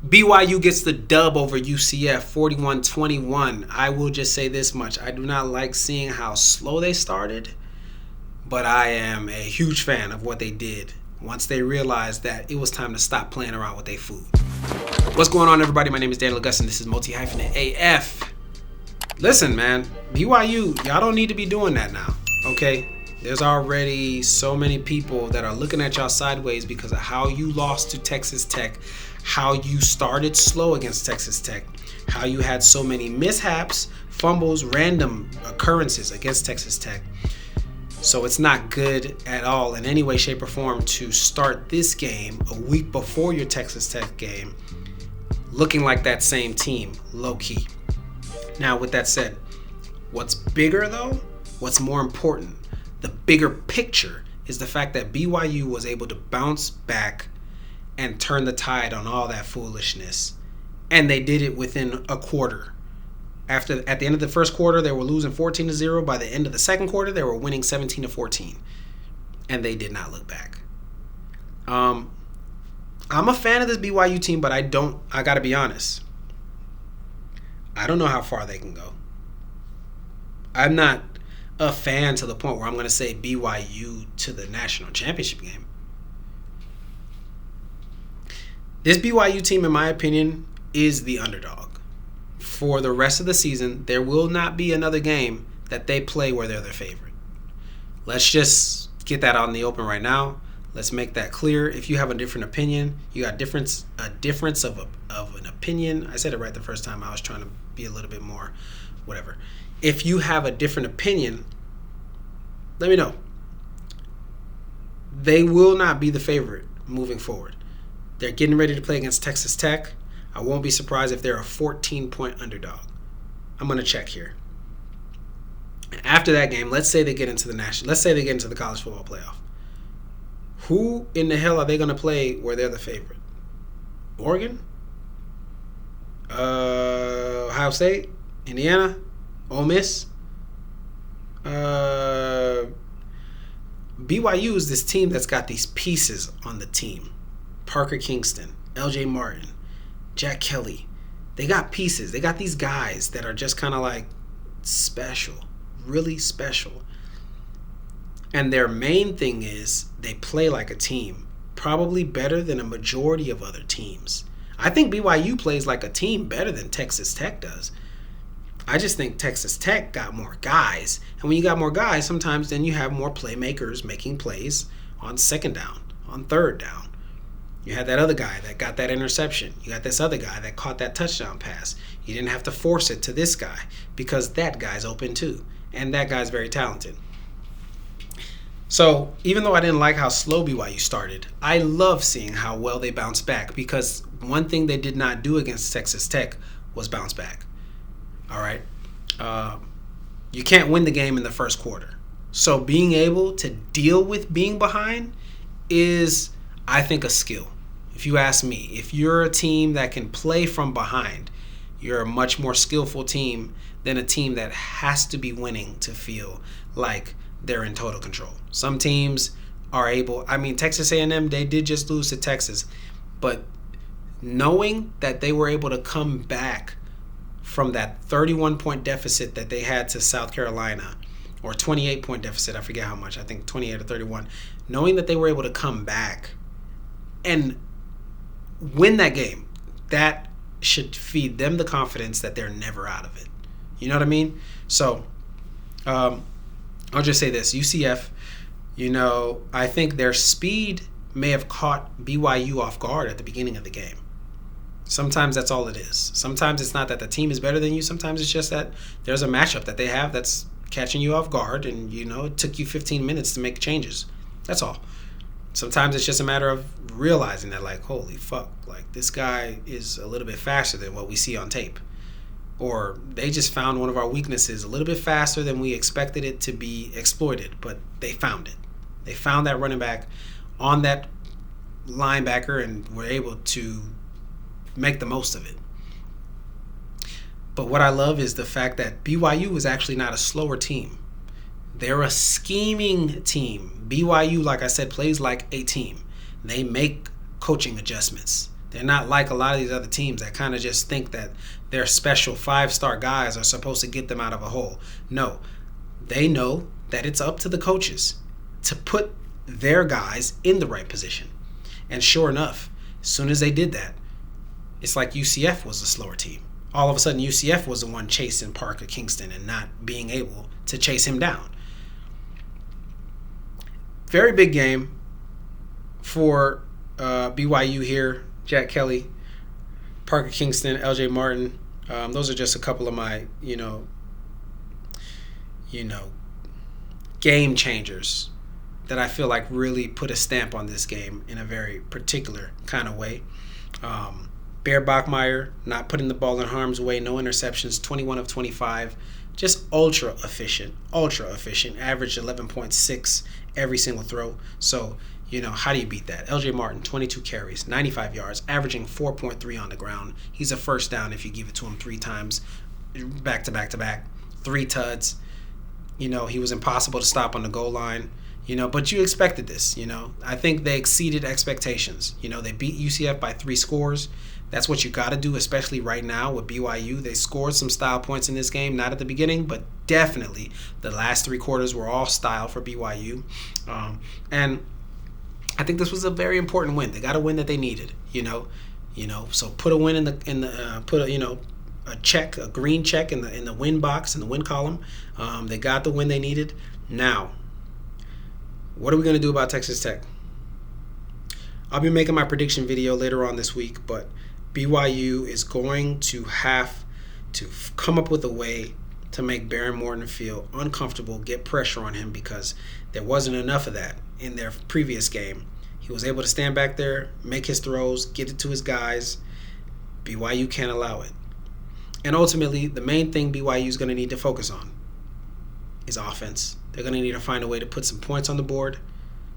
BYU gets the dub over UCF 41-21. I will just say this much. I do not like seeing how slow they started, but I am a huge fan of what they did once they realized that it was time to stop playing around with their food. What's going on, everybody? My name is Daniel Augustin. This is Multi-AF. Listen, man, BYU, y'all don't need to be doing that now, okay? There's already so many people that are looking at y'all sideways because of how you lost to Texas Tech, how you started slow against Texas Tech, how you had so many mishaps, fumbles, random occurrences against Texas Tech. So it's not good at all in any way, shape, or form to start this game a week before your Texas Tech game looking like that same team, low-key. Now, with that said, what's bigger though, what's more important, the bigger picture is the fact that BYU was able to bounce back and turn the tide on all that foolishness. And they did it within a quarter. At the end of the first quarter, they were losing 14-0. By the end of the second quarter, they were winning 17-14. And they did not look back. I'm a fan of this BYU team, but I got to be honest. I don't know how far they can go. I'm not a fan to the point where I'm going to say BYU to the national championship game. This BYU team, in my opinion, is the underdog. For the rest of the season, there will not be another game that they play where they're the favorite. Let's just get that out in the open right now. Let's make that clear. If you have a different opinion, you got a difference of an opinion. I said it right the first time. I was trying to be a little bit more whatever. If you have a different opinion, let me know. They will not be the favorite moving forward. They're getting ready to play against Texas Tech. I won't be surprised if they're a 14-point underdog. I'm going to check here. After that game, let's say they get into the college football playoff. Who in the hell are they going to play where they're the favorite? Oregon? Ohio State? Indiana? Ole Miss? BYU is this team that's got these pieces on the team. Parker Kingston, LJ Martin, Jack Kelly. They got pieces. They got these guys that are just kind of like special, really special. And their main thing is they play like a team, probably better than a majority of other teams. I think BYU plays like a team better than Texas Tech does. I just think Texas Tech got more guys. And when you got more guys, sometimes then you have more playmakers making plays on second down, on third down. You had that other guy that got that interception. You got this other guy that caught that touchdown pass. You didn't have to force it to this guy because that guy's open too. And that guy's very talented. So even though I didn't like how slow BYU started, I love seeing how well they bounced back because one thing they did not do against Texas Tech was bounce back. All right? You can't win the game in the first quarter. So being able to deal with being behind is, I think, a skill. If you ask me, if you're a team that can play from behind, you're a much more skillful team than a team that has to be winning to feel like they're in total control. Some teams are able, Texas A&M, they did just lose to Texas, but knowing that they were able to come back from that 31-point deficit that they had to South Carolina, or 28-point deficit, I forget how much, I think 28 or 31, knowing that they were able to come back and win that game, that should feed them the confidence that they're never out of it. You know what I mean? So, I'll just say this. UCF, I think their speed may have caught BYU off guard at the beginning of the game. Sometimes that's all it is. Sometimes it's not that the team is better than you. Sometimes it's just that there's a matchup that they have that's catching you off guard and, it took you 15 minutes to make changes. That's all. Sometimes it's just a matter of realizing that, like, holy fuck, like, this guy is a little bit faster than what we see on tape. Or they just found one of our weaknesses a little bit faster than we expected it to be exploited, but they found it. They found that running back on that linebacker and were able to make the most of it. But what I love is the fact that BYU is actually not a slower team. They're a scheming team. BYU, like I said, plays like a team. They make coaching adjustments. They're not like a lot of these other teams that kind of just think that their special 5-star guys are supposed to get them out of a hole. No, they know that it's up to the coaches to put their guys in the right position. And sure enough, as soon as they did that, it's like UCF was the slower team. All of a sudden, UCF was the one chasing Parker Kingston and not being able to chase him down. Very big game for BYU here. Jack Kelly, Parker Kingston, LJ Martin. Those are just a couple of my, game changers that I feel like really put a stamp on this game in a very particular kind of way. Bear Bachmeier, not putting the ball in harm's way, no interceptions, 21 of 25. Just ultra efficient, averaged 11.6 every single throw. So, how do you beat that? LJ Martin, 22 carries, 95 yards, averaging 4.3 on the ground. He's a first down if you give it to him 3 times, back to back to back, 3 tuds. He was impossible to stop on the goal line. But you expected this. I think they exceeded expectations. They beat UCF by 3 scores. That's what you got to do, especially right now with BYU. They scored some style points in this game, not at the beginning, but definitely the last 3 quarters were all style for BYU. And I think this was a very important win. They got a win that they needed. So put a win a check, a green check in the win box, in the win column. They got the win they needed. Now, what are we going to do about Texas Tech? I'll be making my prediction video later on this week, but BYU is going to have to come up with a way to make Baron Morton feel uncomfortable, get pressure on him, because there wasn't enough of that in their previous game. He was able to stand back there, make his throws, get it to his guys. BYU can't allow it. And ultimately, the main thing BYU is going to need to focus on is offense. They're going to need to find a way to put some points on the board.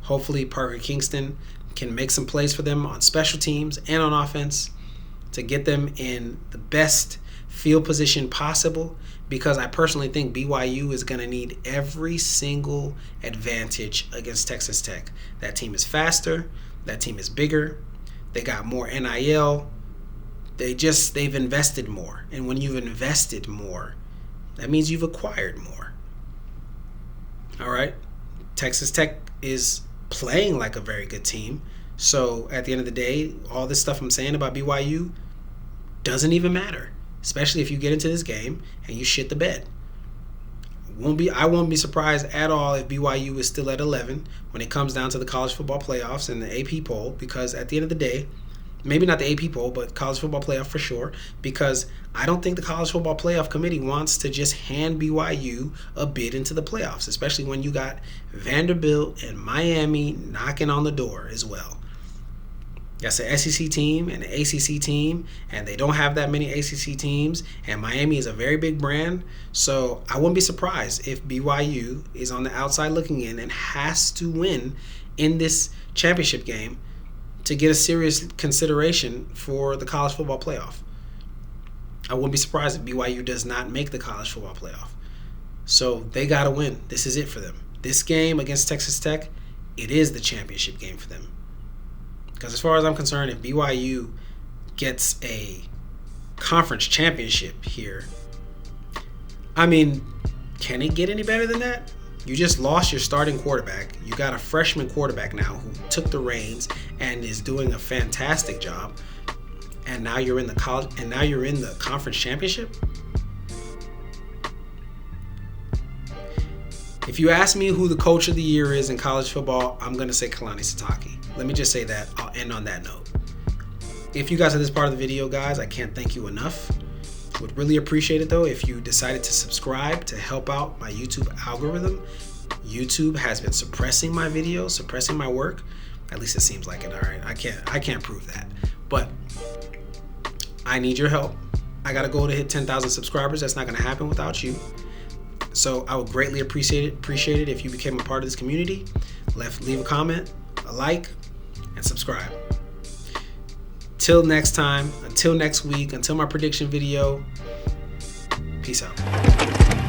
Hopefully, Parker Kingston can make some plays for them on special teams and on offense to get them in the best field position possible, because I personally think BYU is going to need every single advantage against Texas Tech. That team is faster. That team is bigger. They got more NIL. They've invested more. And when you've invested more, that means you've acquired more. All right? Texas Tech is playing like a very good team. So at the end of the day, all this stuff I'm saying about BYU doesn't even matter, especially if you get into this game and you shit the bed. I won't be surprised at all if BYU is still at 11 when it comes down to the college football playoffs and the AP poll, because at the end of the day, maybe not the AP poll, but college football playoff for sure, because I don't think the college football playoff committee wants to just hand BYU a bid into the playoffs, especially when you got Vanderbilt and Miami knocking on the door as well. That's an SEC team and an ACC team, and they don't have that many ACC teams, and Miami is a very big brand, so I wouldn't be surprised if BYU is on the outside looking in and has to win in this championship game to get a serious consideration for the college football playoff. I wouldn't be surprised if BYU does not make the college football playoff. So they got to win. This is it for them. This game against Texas Tech, it is the championship game for them. Because as far as I'm concerned, if BYU gets a conference championship here, can it get any better than that? You just lost your starting quarterback. You got a freshman quarterback now who took the reins and is doing a fantastic job. And now you're in the conference championship. If you ask me who the coach of the year is in college football, I'm going to say Kalani Sitake. Let me just say that. I'll end on that note. If you guys are this part of the video, guys, I can't thank you enough. Would really appreciate it, though, if you decided to subscribe to help out my YouTube algorithm. YouTube has been suppressing my videos, suppressing my work. At least it seems like it. All right, I can't prove that. But I need your help. I got to go to hit 10,000 subscribers. That's not going to happen without you. So I would greatly appreciate it if you became a part of this community. Leave a comment, a like, and subscribe. Till next time, until next week, until my prediction video, peace out.